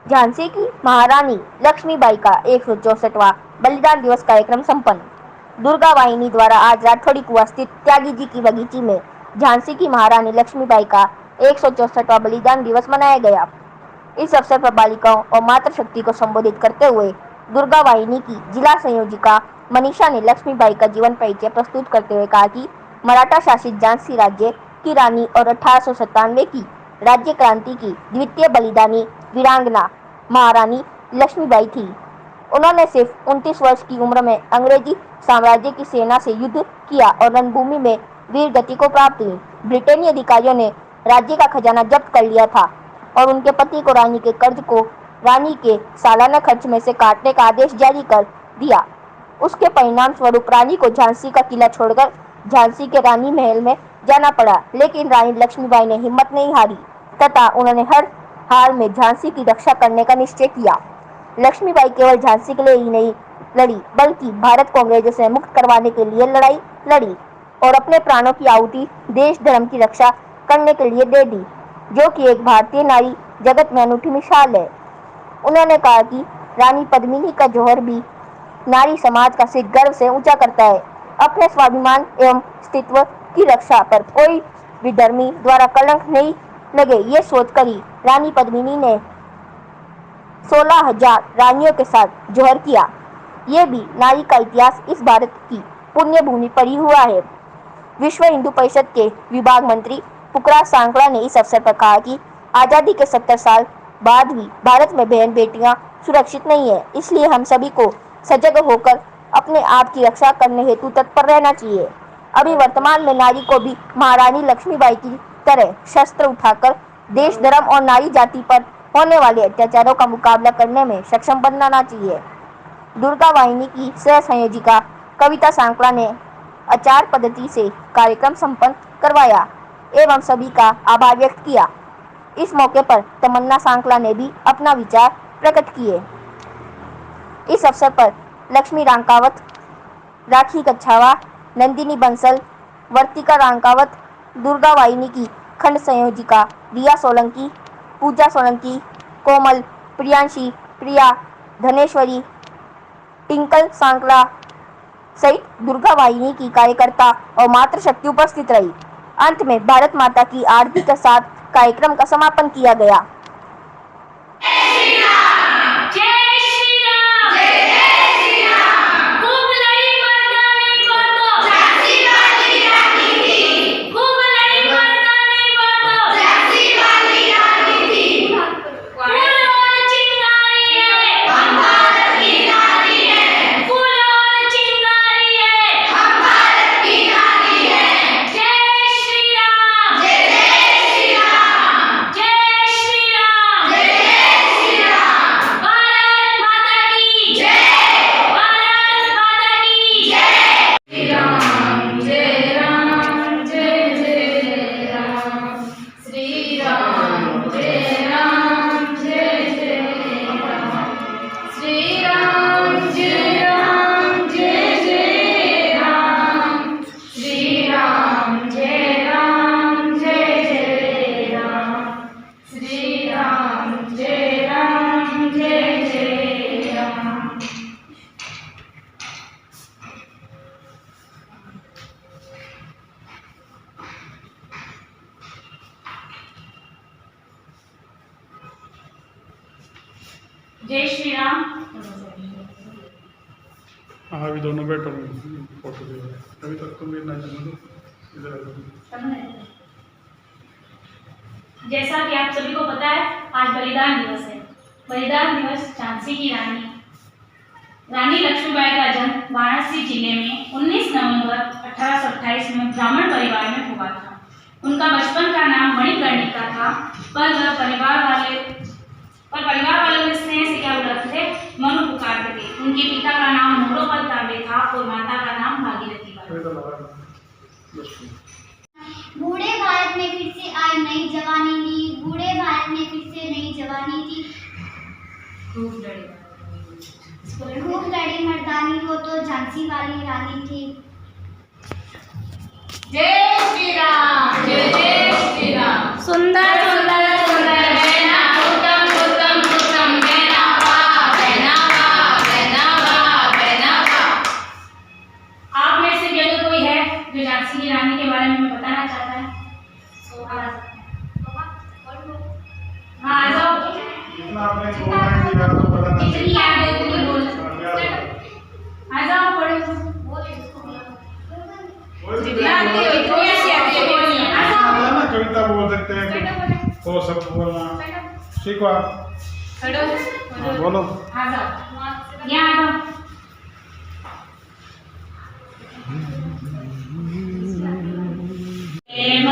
झांसी की महारानी लक्ष्मीबाई का 164वां बलिदान दिवस कार्यक्रम संपन्न। दुर्गा वाहिनी द्वारा आज राठौड़ी कुआं स्थित त्यागी जी की बगीची में झांसी की महारानी लक्ष्मीबाई का 164वां बलिदान दिवस मनाया गया। इस अवसर पर बालिकाओं और मातृशक्ति को संबोधित करते हुए दुर्गा वाहिनी की जिला संयोजिका मनीषा ने लक्ष्मीबाई का जीवन परिचय प्रस्तुत करते हुए कहा कि मराठा शासित झांसी राज्य की रानी और 1897 की राज्य क्रांति की द्वितीय बलिदानी वीरांगना महारानी लक्ष्मीबाई थी। उन्होंने सिर्फ 29 वर्ष की उम्र में अंग्रेजी साम्राज्य की सेना से युद्ध किया और रणभूमि में वीर गति को प्राप्त हुई। ब्रिटेनी अधिकारियों ने राज्य का खजाना जब्त कर लिया था और उनके पति को रानी के कर्ज को रानी के सालाना खर्च में से काटने का आदेश जारी कर दिया। उसके परिणाम स्वरूप रानी को झांसी का किला छोड़कर झांसी के रानी महल में जाना पड़ा, लेकिन रानी लक्ष्मीबाई ने हिम्मत नहीं हारी तथा उन्होंने हर हाल में झांसी की रक्षा करने का निश्चय किया। लक्ष्मीबाई केवल झांसी के लिए ही नहीं लड़ी, बल्कि भारत को अंग्रेजों से मुक्त करवाने के लिए लड़ाई लड़ी और अपने प्राणों की आहुति देश धर्म की रक्षा करने के लिए दे दी, जो कि एक भारतीय नारी जगत में अनूठी मिसाल है। उन्होंने कहा कि रानी पद्मिनी का जौहर भी नारी समाज का सिर गर्व से ऊंचा करता है। अपने स्वाभिमान एवं अस्तित्व की रक्षा पर कोई विधर्मी द्वारा कलंक नहीं लगे, ये सोचकर ही रानी पद्मिनी ने 16,000 रानियों के साथ जौहर किया। ये भी नारी का इतिहास इस भारत की पुण्य भूमि पर ही हुआ है। विश्व हिंदू परिषद के विभाग मंत्री पुखराज सांकला ने इस अवसर पर कहा कि आज़ादी के 70 साल बाद भी भारत में बहन बेटियां सुरक्षित नहीं है, इसलिए हम सभी को सजग होकर अपने आप की रक्षा करने हेतु तत्पर रहना चाहिए। अभी वर्तमान में नारी को भी महारानी लक्ष्मीबाई की तरह शस्त्र उठाकर देश धर्म और नारी जाति पर होने वाले अत्याचारों का मुकाबला करने में सक्षम बनाना चाहिए। दुर्गा वाहिनी की सह संयोजिका कविता सांकला ने आचार पद्धति से कार्यक्रम संपन्न करवाया एवं सभी का आभार व्यक्त किया। इस मौके पर तमन्ना सांकला ने भी अपना विचार प्रकट किए। इस अवसर पर लक्ष्मी रांकावत, राखी कच्छावा, नंदिनी बंसल, वर्तिका रांकावत, दुर्गा वाहिनी की खंड संयोजिका रिया सोलंकी, पूजा सोलंकी, कोमल, प्रियांशी, प्रिया, धनेश्वरी, टिंकल सांकला सहित दुर्गा वाहिनी की कार्यकर्ता और मातृशक्ति उपस्थित रही। अंत में भारत माता की आरती के साथ कार्यक्रम का समापन किया गया। जय श्री राम। हाँ अभी दोनों बैठो, फोटो ले रहे हैं। अभी तक तुम इधर आ जाओ। जैसा कि आप सभी को पता है, आज बलिदान दिवस है। बलिदान दिवस झांसी की रानी लक्ष्मीबाई का जन्म वाराणसी जिले में 19 नवंबर 1828 में ब्राह्मण परिवार में हुआ था। उनका बचपन का नाम मणिकर्णिका था, पर परिवार वालों ने स्नेह से क्या बुलाते थे, मनु पुकारते थे। उनके पिता का नाम मोरोपंत तांबे था और माता का नाम भागीरथी बाई। बूढ़े भारत में फिर से आई नई जवानी थी, बूढ़े भारत में फिर से नई जवानी थी। खूब लड़ी मर्दानी, वो तो झांसी वाली रानी थी। जय श्री राम। जय जय श्री राम। सुंदर सुंदर सुंदर है ना, उत्तम उत्तम उत्तम। झांसी की रानी के बारे में हमें बताना चाहता है तो आ सकते हैं। हाँ आ जाओ। इतना आपने बोलना है कि आपको पता नहीं जितनी याद है उतनी बोल आ जाओ पढ़ो। जितना आते हो इतनी ऐसी आती है बोलनी है। आ जाओ ना कविता बोल सकते हैं तो सब बोलना सीखो आप। हाँ, बोलो। आ जाओ यहाँ आ जाओ। प्रेम